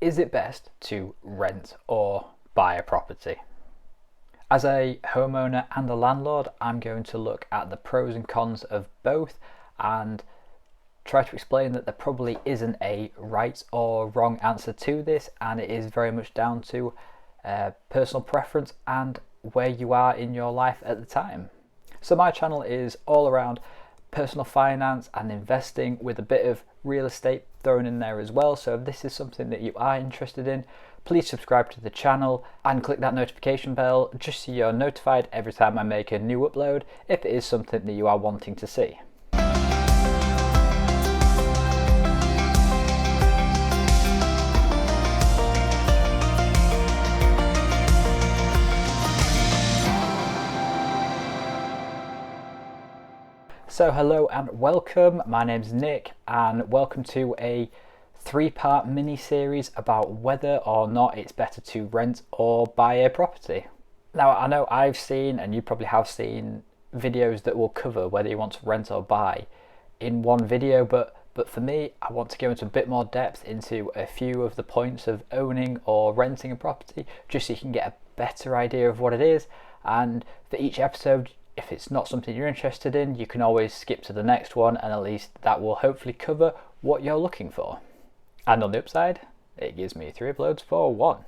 Is it best to rent or buy a property? As a homeowner and a landlord, I'm going to look at the pros and cons of both and try to explain that there probably isn't a right or wrong answer to this, and it is very much down to personal preference and where you are in your life at the time. So my channel is all around personal finance and investing, with a bit of real estate thrown in there as well. So if this is something that you are interested in, please subscribe to the channel and click that notification bell just so you're notified every time I make a new upload, if it is something that you are wanting to see. So hello and welcome, my name's Nick and welcome to a 3-part mini-series about whether or not it's better to rent or buy a property. Now I know I've seen, and you probably have seen, videos that will cover whether you want to rent or buy in one video, but for me I want to go into a bit more depth into a few of the points of owning or renting a property, just so you can get a better idea of what it is. And for each episode, if it's not something you're interested in, you can always skip to the next one, and at least that will hopefully cover what you're looking for. And on the upside, it gives me 3 uploads for 1.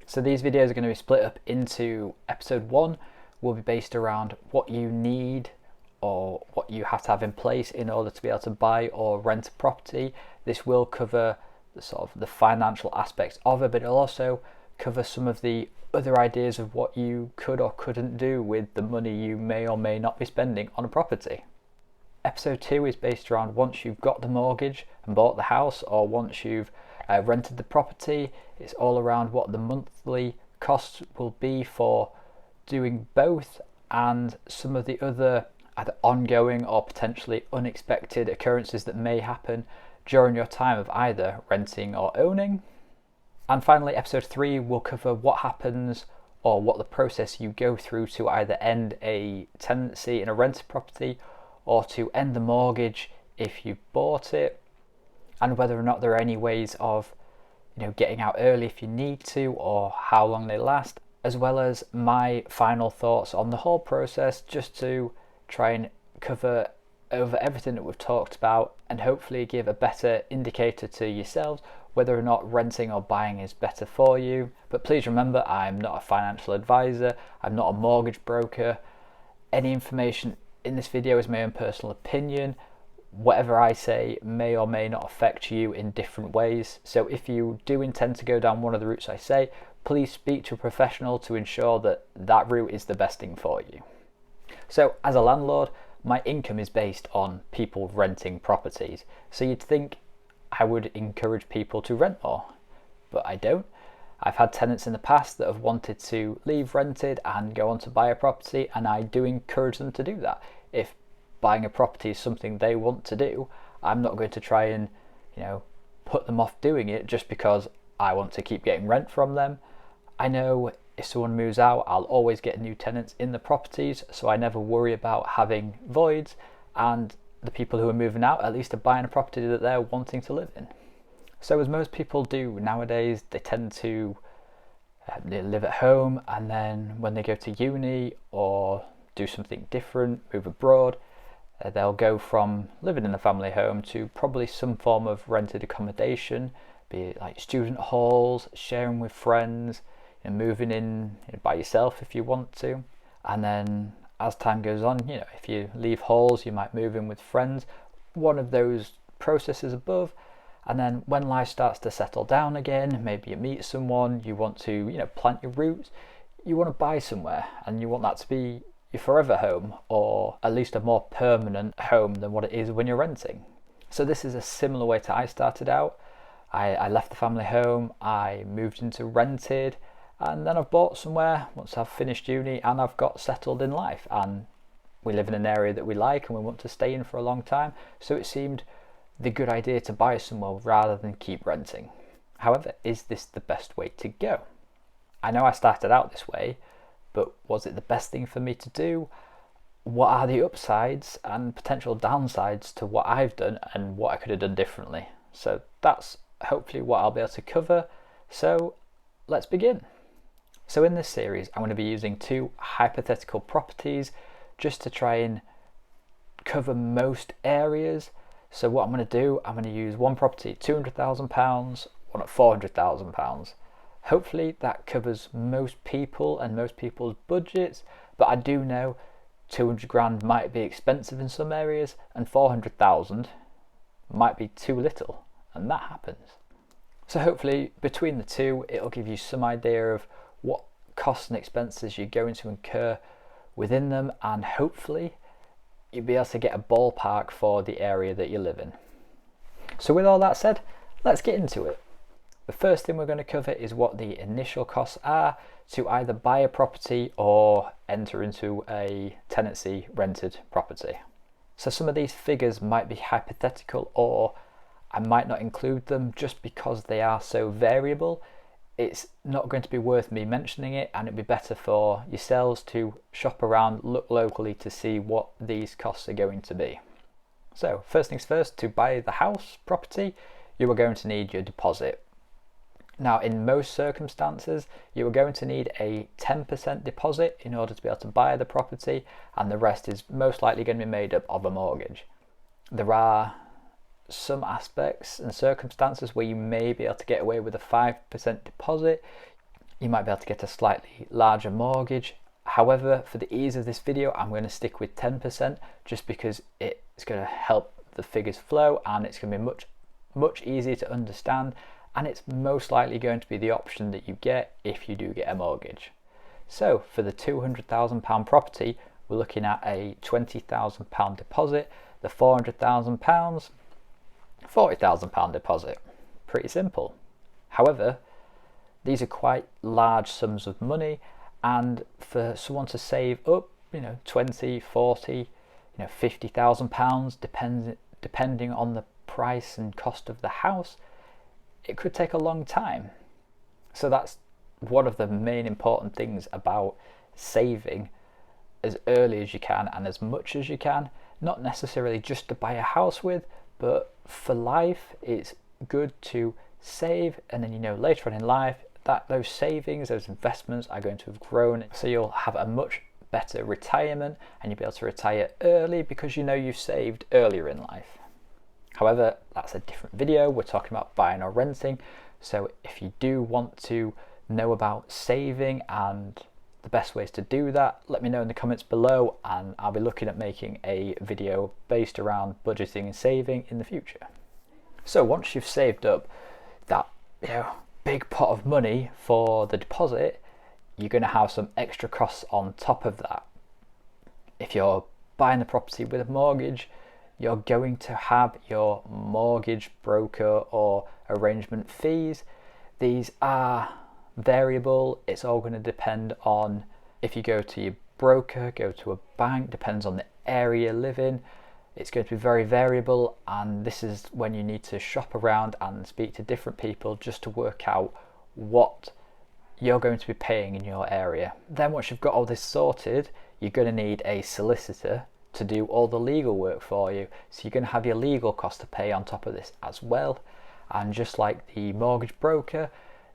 So these videos are going to be split up into episode 1 will be based around what you need or what you have to have in place in order to be able to buy or rent a property. This will cover the sort of the financial aspects of it, but it'll also cover some of the other ideas of what you could or couldn't do with the money you may or may not be spending on a property. Episode 2 is based around once you've got the mortgage and bought the house, or once you've rented the property. It's all around what the monthly costs will be for doing both, and some of the other either ongoing or potentially unexpected occurrences that may happen during your time of either renting or owning. And finally, episode 3 will cover what happens or what the process you go through to either end a tenancy in a rented property or to end the mortgage if you bought it, and whether or not there are any ways of getting out early if you need to, or how long they last, as well as my final thoughts on the whole process, just to try and cover over everything that we've talked about and hopefully give a better indicator to yourselves whether or not renting or buying is better for you. But please remember, I'm not a financial advisor, I'm not a mortgage broker. Any information in this video is my own personal opinion. Whatever I say may or may not affect you in different ways. So if you do intend to go down one of the routes I say, please speak to a professional to ensure that that route is the best thing for you. So as a landlord, my income is based on people renting properties. So you'd think I would encourage people to rent more, but I don't. I've had tenants in the past that have wanted to leave rented and go on to buy a property, and I do encourage them to do that. If buying a property is something they want to do, I'm not going to try and put them off doing it just because I want to keep getting rent from them. I know if someone moves out, I'll always get new tenants in the properties, so I never worry about having voids, and the people who are moving out at least are buying a property that they're wanting to live in. So as most people do nowadays, they tend to they live at home, and then when they go to uni or do something different, move abroad, they'll go from living in a family home to probably some form of rented accommodation, be it like student halls, sharing with friends, moving in by yourself if you want to. And then as time goes on, if you leave halls, you might move in with friends, one of those processes above. And then when life starts to settle down again, maybe you meet someone, you want to plant your roots, you want to buy somewhere, and you want that to be your forever home, or at least a more permanent home than what it is when you're renting. So this is a similar way to I started out. I left the family home, I moved into rented, and then I've bought somewhere once I've finished uni and I've got settled in life, and we live in an area that we like and we want to stay in for a long time, so it seemed the good idea to buy somewhere rather than keep renting. However, is this the best way to go? I know I started out this way, but was it the best thing for me to do? What are the upsides and potential downsides to what I've done and what I could have done differently? So that's hopefully what I'll be able to cover. So let's begin. So in this series, I'm going to be using two hypothetical properties just to try and cover most areas. So what I'm going to do, I'm going to use one property at £200,000, one at £400,000. Hopefully that covers most people and most people's budgets, but I do know 200 grand might be expensive in some areas and 400,000 might be too little, and that happens. So hopefully between the two, it'll give you some idea of what costs and expenses you're going to incur within them, and hopefully you'll be able to get a ballpark for the area that you live in. So with all that said, let's get into it. The first thing we're going to cover is what the initial costs are to either buy a property or enter into a tenancy rented property. So some of these figures might be hypothetical, or I might not include them just because they are so variable. It's not going to be worth me mentioning it, and it'd be better for yourselves to shop around, look locally to see what these costs are going to be. So first things first, to buy the house property, you are going to need your deposit. Now in most circumstances, you are going to need a 10% deposit in order to be able to buy the property, and the rest is most likely going to be made up of a mortgage. There are some aspects and circumstances where you may be able to get away with a 5% deposit. You might be able to get a slightly larger mortgage. However, for the ease of this video, I'm going to stick with 10% just because it's going to help the figures flow, and it's going to be much easier to understand, and it's most likely going to be the option that you get if you do get a mortgage. So for the £200,000 property, we're looking at a £20,000 deposit, the £400,000, £40,000 deposit. Pretty simple. However, these are quite large sums of money, and for someone to save up, 20, 40, £50,000, depending on the price and cost of the house, it could take a long time. So that's one of the main important things about saving as early as you can and as much as you can, not necessarily just to buy a house with, but for life. It's good to save, and then later on in life that those savings, those investments are going to have grown, so you'll have a much better retirement and you'll be able to retire early because you've saved earlier in life. However, that's a different video. We're talking about buying or renting. So if you do want to know about saving and the best ways to do that, let me know in the comments below, and I'll be looking at making a video based around budgeting and saving in the future. So once you've saved up that big pot of money for the deposit, you're going to have some extra costs on top of that. If you're buying the property with a mortgage, you're going to have your mortgage broker or arrangement fees. These are variable. It's all going to depend on if you go to your broker, go to a bank, depends on the area you live in. It's going to be very variable, and this is when you need to shop around and speak to different people just to work out what you're going to be paying in your area. Then once you've got all this sorted, you're going to need a solicitor to do all the legal work for you. So you're going to have your legal costs to pay on top of this as well. And just like the mortgage broker,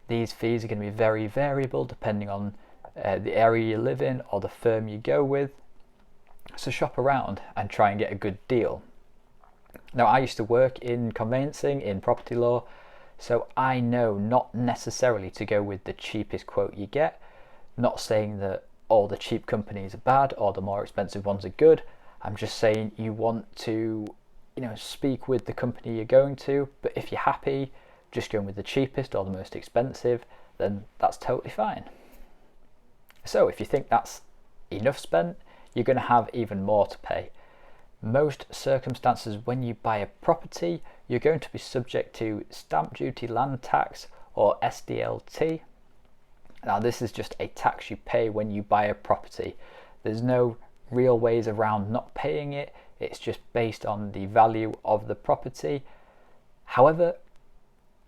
these fees are going to be very variable depending on the area you live in or the firm you go with. So shop around and try and get a good deal. Now, I used to work in conveyancing, in property law, so I know not necessarily to go with the cheapest quote you get. Not saying that all the cheap companies are bad or the more expensive ones are good. I'm just saying you want to, speak with the company you're going to, but if you're happy just going with the cheapest or the most expensive, then that's totally fine. So if you think that's enough spent, you're going to have even more to pay. Most circumstances when you buy a property, you're going to be subject to stamp duty, land tax, or SDLT. Now this is just a tax you pay when you buy a property. There's no real ways around not paying it. It's just based on the value of the property. However,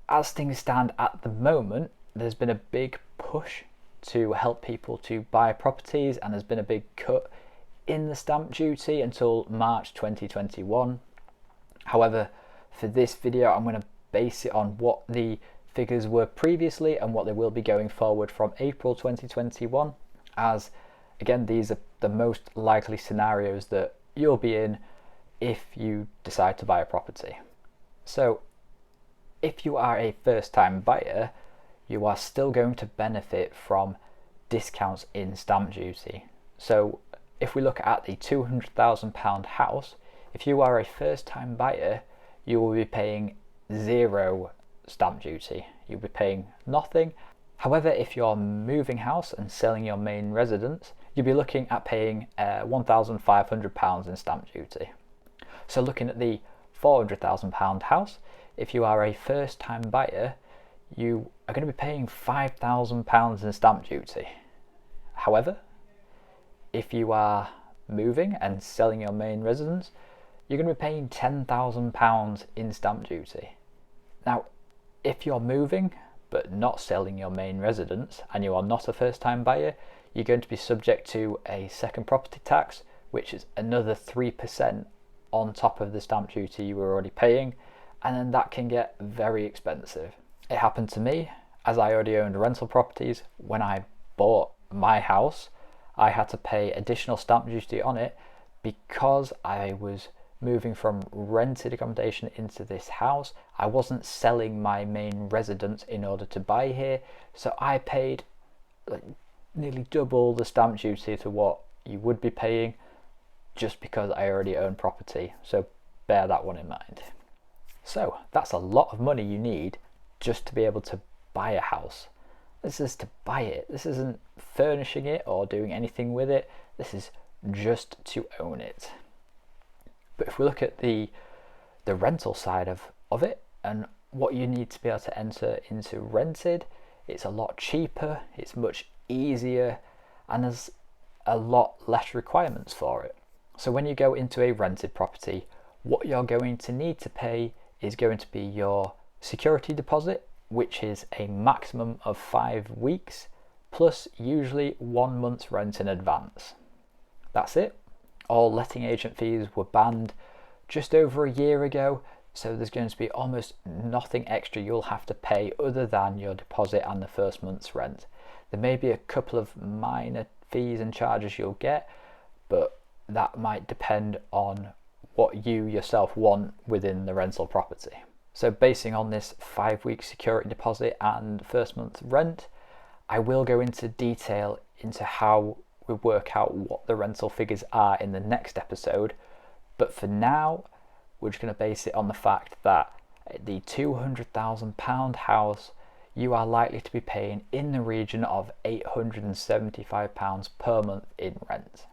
as things stand at the moment, there's been a big push to help people to buy properties, and there's been a big cut in the stamp duty until March 2021. However, for this video, I'm going to base it on what the figures were previously and what they will be going forward from April 2021, as again, these are the most likely scenarios that you'll be in if you decide to buy a property. So if you are a first-time buyer, you are still going to benefit from discounts in stamp duty. So if we look at the £200,000 house, if you are a first-time buyer, you will be paying zero stamp duty. You'll be paying nothing. However, if you're moving house and selling your main residence, you'll be looking at paying £1,500 in stamp duty. So looking at the £400,000 house, if you are a first-time buyer, you are going to be paying £5,000 in stamp duty. However, if you are moving and selling your main residence, you're going to be paying £10,000 in stamp duty. Now, if you're moving but not selling your main residence and you are not a first-time buyer, you're going to be subject to a second property tax, which is another 3% on top of the stamp duty you were already paying, and then that can get very expensive. It happened to me, as I already owned rental properties. When I bought my house, I had to pay additional stamp duty on it because I was moving from rented accommodation into this house. I wasn't selling my main residence in order to buy here, so I paid nearly double the stamp duty to what you would be paying just because I already own property. So bear that one in mind. So that's a lot of money you need just to be able to buy a house. This is to buy it. This isn't furnishing it or doing anything with it. This is just to own it. But if we look at the rental side of it and what you need to be able to enter into rented, it's a lot cheaper, it's much easier, and there's a lot less requirements for it. So when you go into a rented property, what you're going to need to pay is going to be your security deposit, which is a maximum of 5 weeks, plus usually 1 month's rent in advance. That's it. All letting agent fees were banned just over a year ago, so there's going to be almost nothing extra you'll have to pay other than your deposit and the first month's rent. There may be a couple of minor fees and charges you'll get, but that might depend on what you yourself want within the rental property. So basing on this 5-week security deposit and first month rent, I will go into detail into how we work out what the rental figures are in the next episode. But for now, we're just going to base it on the fact that the £200,000 house, you are likely to be paying in the region of £875 per month in rent.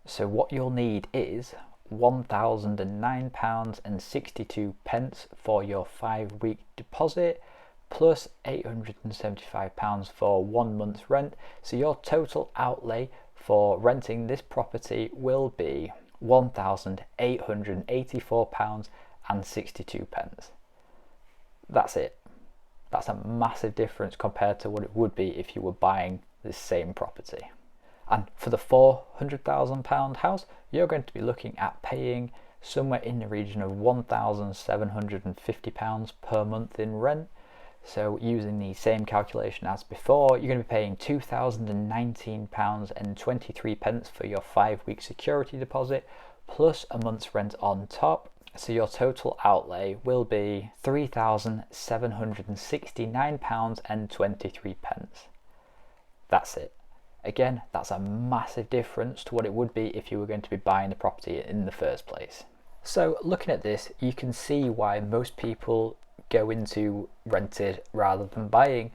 So what you'll need is £1,009.62 for your 5-week deposit, plus £875 for 1 month's rent. So your total outlay for renting this property will be £1,884.62. That's it. That's a massive difference compared to what it would be if you were buying this same property. And for the £400,000 house, you're going to be looking at paying somewhere in the region of £1,750 per month in rent. So using the same calculation as before, you're going to be paying £2,019.23 for your 5-week security deposit, plus a month's rent on top. So your total outlay will be £3,769.23. That's it. Again, that's a massive difference to what it would be if you were going to be buying the property in the first place. So looking at this, you can see why most people go into rented rather than buying,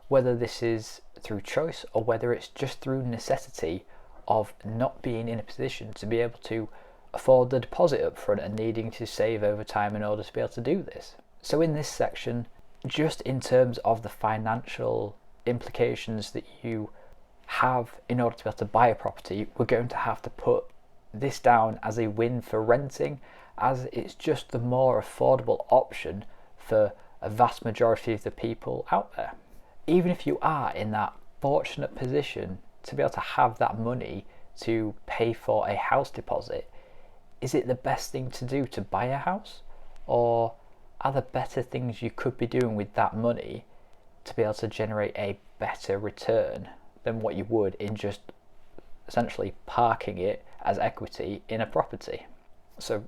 whether this is through choice or whether it's just through necessity of not being in a position to be able to afford the deposit up front and needing to save over time in order to be able to do this. So in this section, just in terms of the financial implications that you have in order to be able to buy a property, we're going to have to put this down as a win for renting, as it's just the more affordable option for a vast majority of the people out there. Even if you are in that fortunate position to be able to have that money to pay for a house deposit, is it the best thing to do to buy a house? Or are there better things you could be doing with that money to be able to generate a better return than what you would in just essentially parking it as equity in a property. So,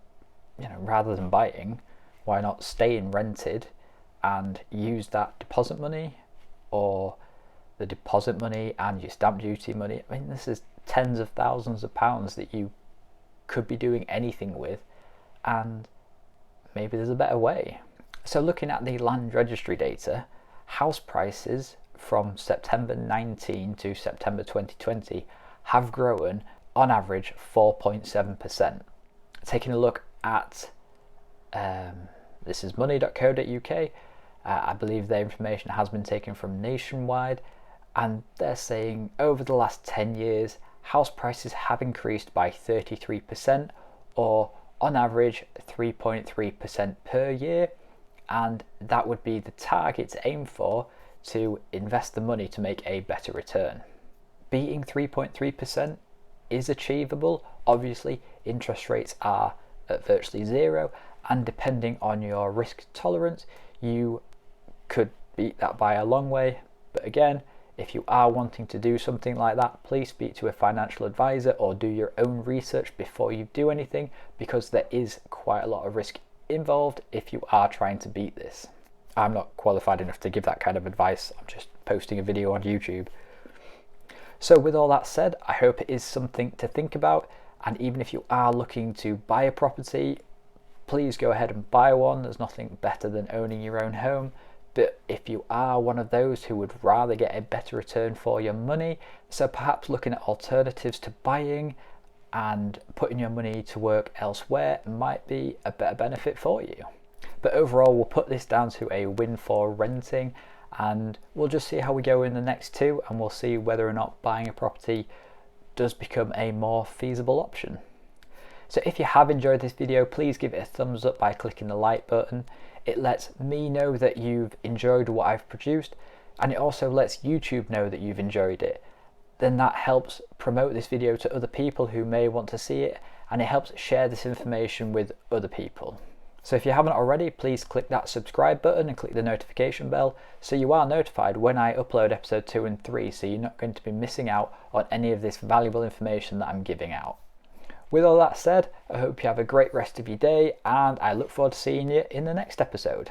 rather than buying, why not stay in rented and use that deposit money, or the deposit money and your stamp duty money? I mean, this is tens of thousands of pounds that you could be doing anything with, and maybe there's a better way. So looking at the land registry data, house prices from September 19 to September 2020 have grown on average 4.7%. Taking a look at this is money.co.uk, I believe their information has been taken from Nationwide, and they're saying over the last 10 years house prices have increased by 33%, or on average 3.3% per year, and that would be the target to aim for, to invest the money to make a better return. Beating 3.3% is achievable. Obviously, interest rates are at virtually zero, and depending on your risk tolerance, you could beat that by a long way. But again, if you are wanting to do something like that, please speak to a financial advisor or do your own research before you do anything, because there is quite a lot of risk involved if you are trying to beat this. I'm not qualified enough to give that kind of advice. I'm just posting a video on YouTube. So with all that said, I hope it is something to think about, and even if you are looking to buy a property, please go ahead and buy one. There's nothing better than owning your own home. But if you are one of those who would rather get a better return for your money, so perhaps looking at alternatives to buying and putting your money to work elsewhere might be a better benefit for you. But overall, we'll put this down to a win for renting, and we'll just see how we go in the next two, and we'll see whether or not buying a property does become a more feasible option. So if you have enjoyed this video, please give it a thumbs up by clicking the like button. It lets me know that you've enjoyed what I've produced, and it also lets YouTube know that you've enjoyed it. Then that helps promote this video to other people who may want to see it, and it helps share this information with other people. So if you haven't already, please click that subscribe button and click the notification bell so you are notified when I upload episode 2 and 3, so you're not going to be missing out on any of this valuable information that I'm giving out. With all that said, I hope you have a great rest of your day, and I look forward to seeing you in the next episode.